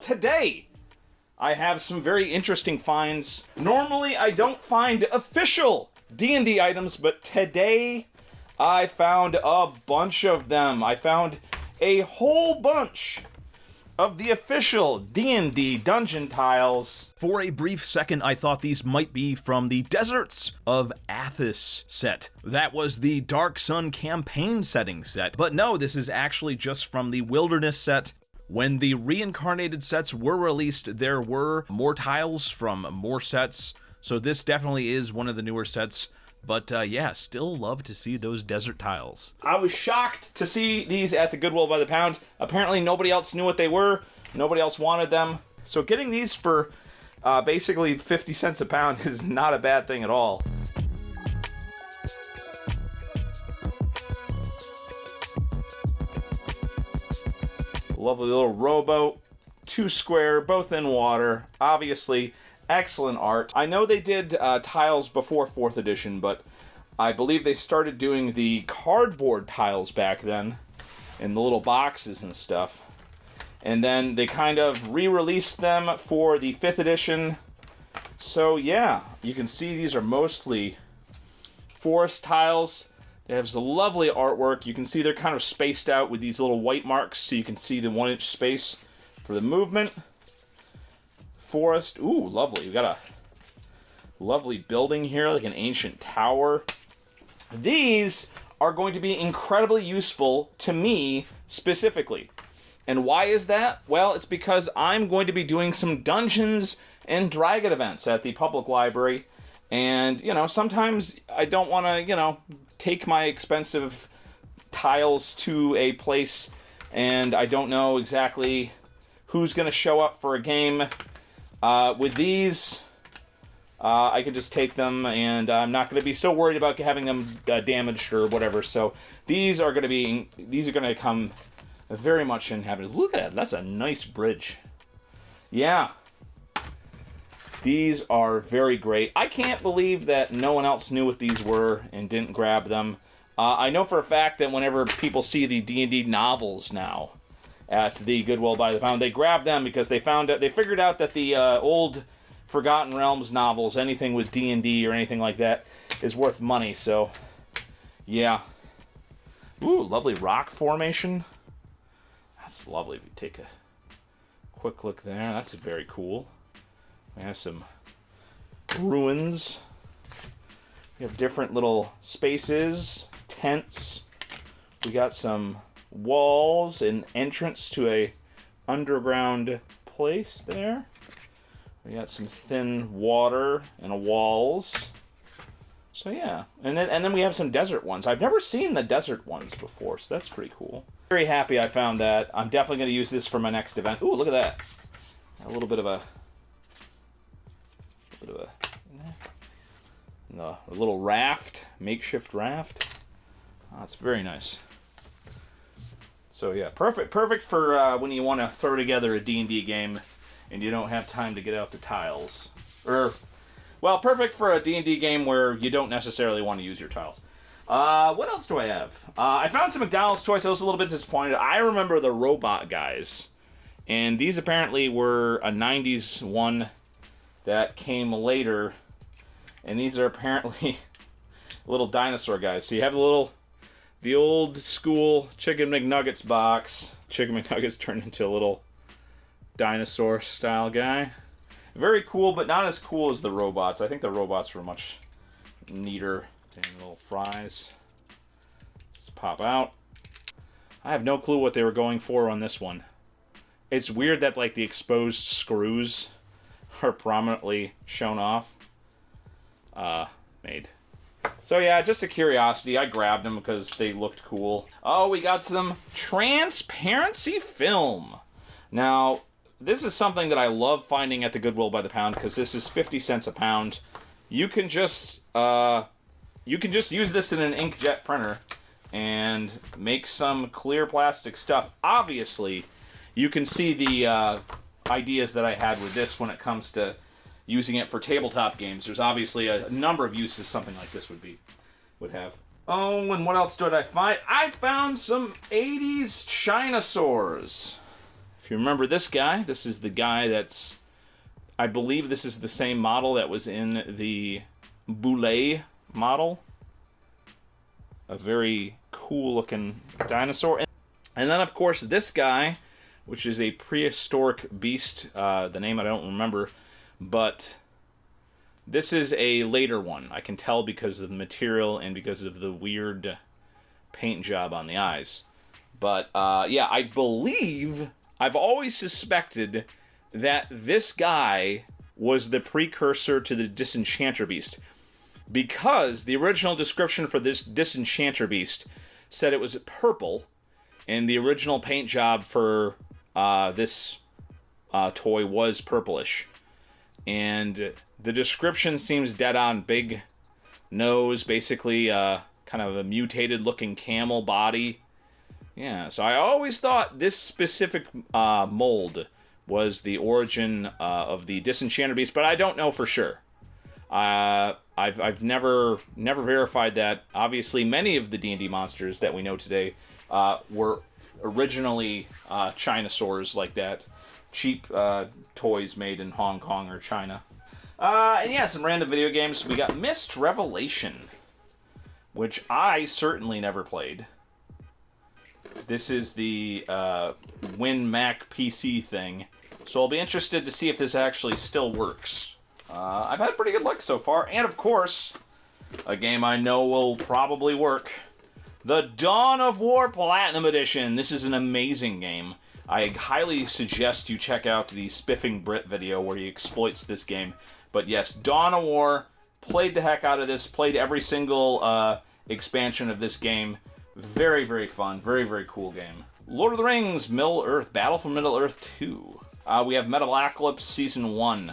Today, I have some very interesting finds. Normally, I don't find official D&D items, but today, I found a bunch of them. I found a whole bunch of the official D&D dungeon tiles. For a brief second, I thought these might be from the Deserts of Athos set. That was the Dark Sun campaign setting set. But no, this is actually just from the Wilderness set. When the reincarnated sets were released, there were more tiles from more sets. So this definitely is one of the newer sets. But yeah, still love to see those desert tiles. I was shocked to see these at the Goodwill by the pound. Apparently nobody else knew what they were. Nobody else wanted them. So getting these for basically 50 cents a pound is not a bad thing at all. Lovely little rowboat, 2 square, both in water. Obviously, excellent art. I know they did tiles before 4th edition, but I believe they started doing the cardboard tiles back then in the little boxes and stuff. And then they kind of re-released them for the 5th edition. So yeah, you can see these are mostly forest tiles. They have some lovely artwork. You can see they're kind of spaced out with these little white marks so you can see the 1-inch space for the movement. Forest. Ooh, lovely. We've got a lovely building here, like an ancient tower. These are going to be incredibly useful to me specifically. And why is that? Well, it's because I'm going to be doing some Dungeons and Dragon events at the public library. And, you know, sometimes I don't want to, you know, take my expensive tiles to a place and I don't know exactly who's going to show up for a game. With these, I can just take them, and I'm not going to be so worried about having them damaged or whatever. So these are going to come very much in handy. Look at that! That's a nice bridge. Yeah, these are very great. I can't believe that no one else knew what these were and didn't grab them. I know for a fact that whenever people see the D&D novels now at the Goodwill by the pound, they grab them because they figured out that the old Forgotten Realms novels, anything with D&D or anything like that, is worth money. So, yeah. Ooh, lovely rock formation. That's lovely. If you take a quick look there, that's very cool. We have some ruins. We have different little spaces, tents. We got some walls, an entrance to a underground place there. We got some thin water and walls. So yeah, and then we have some desert ones. I've never seen the desert ones before, so that's pretty cool. Very happy I found that. I'm definitely going to use this for my next event. Ooh, look at that! A little little raft, makeshift raft. Oh, that's very nice. So yeah, perfect for when you want to throw together a D&D game and you don't have time to get out the tiles. Well, perfect for a D&D game where you don't necessarily want to use your tiles. What else do I have? I found some McDonald's toys. I was a little bit disappointed. I remember the robot guys, and these apparently were a 90s one that came later, and these are apparently little dinosaur guys. So you have the old school Chicken McNuggets box. Chicken McNuggets turned into a little dinosaur style guy. Very cool, but not as cool as the robots. I think the robots were much neater. And little fries. Just pop out. I have no clue what they were going for on this one. It's weird that like the exposed screws are prominently shown off. Made. So yeah, just a curiosity. I grabbed them because they looked cool. Oh, we got some transparency film. Now, this is something that I love finding at the Goodwill by the pound because this is 50 cents a pound. You can just use this in an inkjet printer and make some clear plastic stuff. Obviously, you can see the ideas that I had with this when it comes to using it for tabletop games. There's obviously a number of uses something like this would have. Oh, and what else did I find? I found some 80s Chinasaurs. If you remember this guy, this is the guy that's... I believe this is the same model that was in the billie model. A very cool-looking dinosaur. And then, of course, this guy, which is a prehistoric beast. The name I don't remember. But this is a later one. I can tell because of the material and because of the weird paint job on the eyes. But, yeah, I believe... I've always suspected that this guy was the precursor to the Disenchanter Beast. Because the original description for this Disenchanter Beast said it was purple, and the original paint job for this toy was purplish. And the description seems dead on. Big nose, basically kind of a mutated looking camel body. Yeah, so I always thought this specific mold was the origin of the Disenchanter Beast, but I don't know for sure. I've never verified that. Obviously, many of the D&D monsters that we know today were originally Chinosaurs like that. Cheap toys made in Hong Kong or China. And yeah, some random video games. We got Myst Revelation, which I certainly never played. This is the Win Mac PC thing, so I'll be interested to see if this actually still works. I've had pretty good luck so far, and of course, a game I know will probably work, the Dawn of War Platinum Edition. This is an amazing game. I highly suggest you check out the Spiffing Brit video where he exploits this game. But yes, Dawn of War, played the heck out of this, played every single expansion of this game. Very, very fun. Very, very cool game. Lord of the Rings, Middle-earth, Battle for Middle-earth 2. We have Metalocalypse Season 1,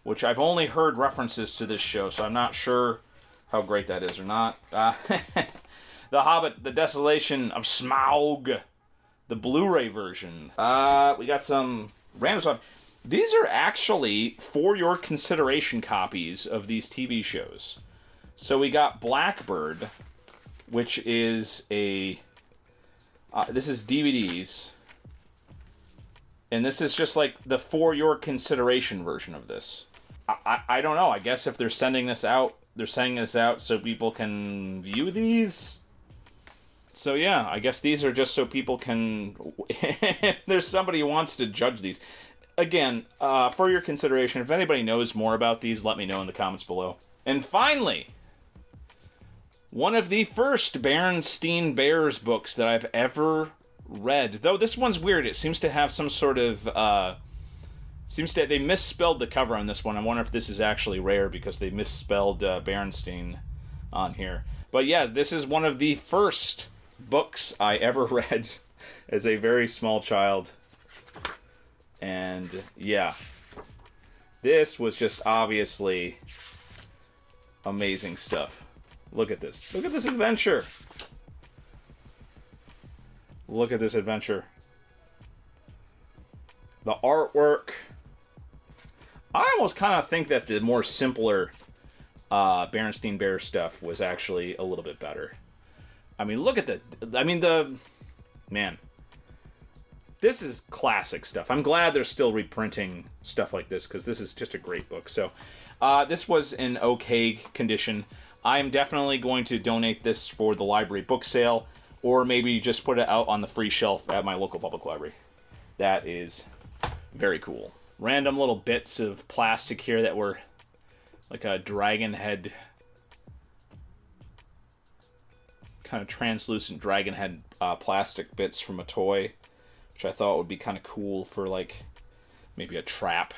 which I've only heard references to this show, so I'm not sure how great that is or not. The Hobbit, The Desolation of Smaug, the Blu-ray version. We got some random stuff. These are actually for your consideration copies of these TV shows. So we got Blackbird, which is a... this is DVDs. And this is just like the for your consideration version of this. I don't know. I guess if they're sending this out, so people can view these. So yeah, I guess these are just so people can... if there's somebody who wants to judge these. Again, for your consideration, if anybody knows more about these, let me know in the comments below. And finally... one of the first Berenstain Bears books that I've ever read. Though this one's weird. It seems to have some sort of... they misspelled the cover on this one. I wonder if this is actually rare because they misspelled Berenstain on here. But yeah, this is one of the first books I ever read as a very small child. And yeah, this was just obviously amazing stuff. Look at this. Look at this adventure. Look at this adventure. The artwork. I almost kind of think that the more simpler Berenstain Bears stuff was actually a little bit better. I mean, look at the... Man. This is classic stuff. I'm glad they're still reprinting stuff like this, because this is just a great book. So, this was in okay condition. I am definitely going to donate this for the library book sale, or maybe just put it out on the free shelf at my local public library. That is very cool. Random little bits of plastic here that were like a dragon head, kind of translucent dragon head plastic bits from a toy, which I thought would be kind of cool for like maybe a trap,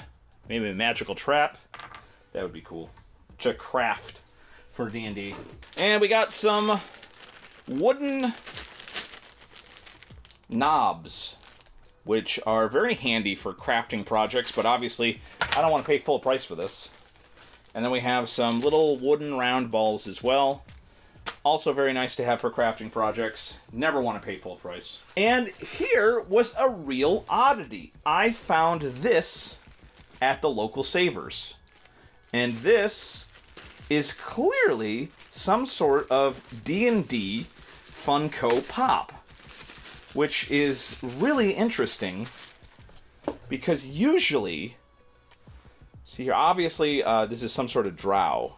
maybe a magical trap. That would be cool to craft for D&D. And we got some wooden knobs, which are very handy for crafting projects, but obviously I don't want to pay full price for this. And then we have some little wooden round balls as well. Also very nice to have for crafting projects. Never want to pay full price. And here was a real oddity. I found this at the local Savers. And this is clearly some sort of D&D Funko Pop, which is really interesting Because usually, see here, obviously this is some sort of drow.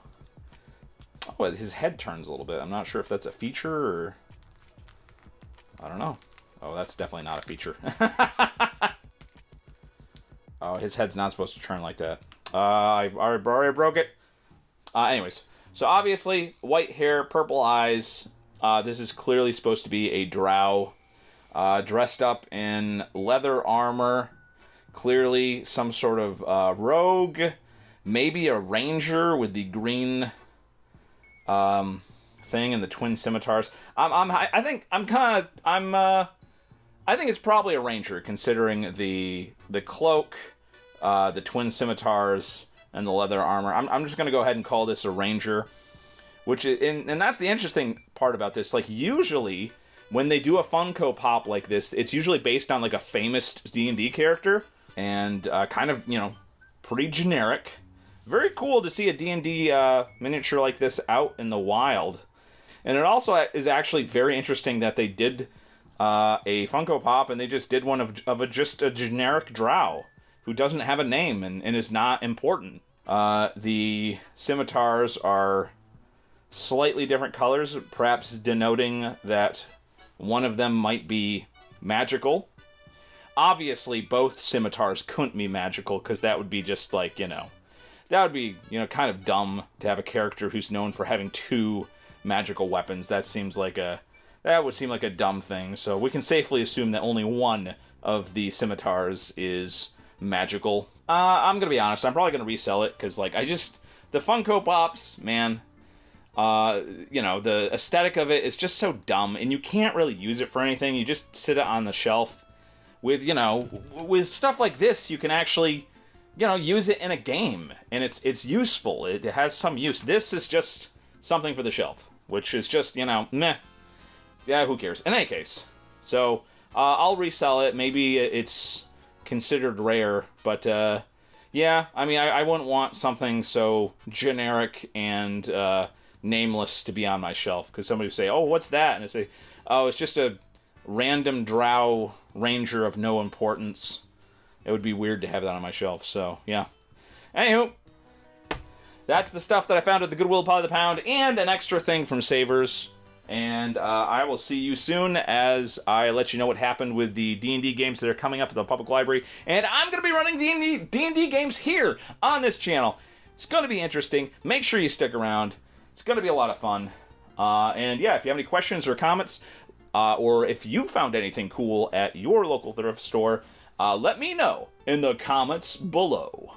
Oh, his head turns a little bit. I'm not sure if that's a feature or... I don't know. Oh, that's definitely not a feature. Oh, his head's not supposed to turn like that. I already broke it. Anyways, so obviously, white hair, purple eyes. This is clearly supposed to be a drow. Dressed up in leather armor. Clearly some sort of rogue. Maybe a ranger with the green thing and the twin scimitars. I think it's probably a ranger, considering the cloak, the twin scimitars, and the leather armor. I'm just gonna go ahead and call this a ranger, which is, and that's the interesting part about this. Like, usually when they do a Funko Pop like this, it's usually based on like a famous D&D character, and kind of, you know, pretty generic. Very cool to see a D&D miniature like this out in the wild. And it also is actually very interesting that they did a Funko Pop, and they just did one of just a generic drow who doesn't have a name and is not important. The scimitars are slightly different colors, perhaps denoting that one of them might be magical. Obviously, both scimitars couldn't be magical, because that would be just like, you know, that would be, you know, kind of dumb to have a character who's known for having 2 magical weapons. That would seem like a dumb thing. So we can safely assume that only one of the scimitars is magical. I'm gonna be honest, I'm probably gonna resell it, because like, the Funko Pops, man, you know, the aesthetic of it is just so dumb, and you can't really use it for anything. You just sit it on the shelf. With, you know, with stuff like this, you can actually, you know, use it in a game, and it's useful. It has some use. This is just something for the shelf, which is just, you know, meh. Yeah, who cares? In any case, so I'll resell it. Maybe it's considered rare, but yeah, I mean, I wouldn't want something so generic and nameless to be on my shelf, because somebody would say, "Oh, what's that?" And I say, "Oh, it's just a random drow ranger of no importance." It would be weird to have that on my shelf, so yeah. Anywho, that's the stuff that I found at the Goodwill Pod of the Pound, and an extra thing from Savers. And I will see you soon as I let you know what happened with the D&D games that are coming up at the public library. And I'm going to be running D&D games here on this channel. It's going to be interesting. Make sure you stick around. It's going to be a lot of fun. And yeah, if you have any questions or comments, or if you found anything cool at your local thrift store, let me know in the comments below.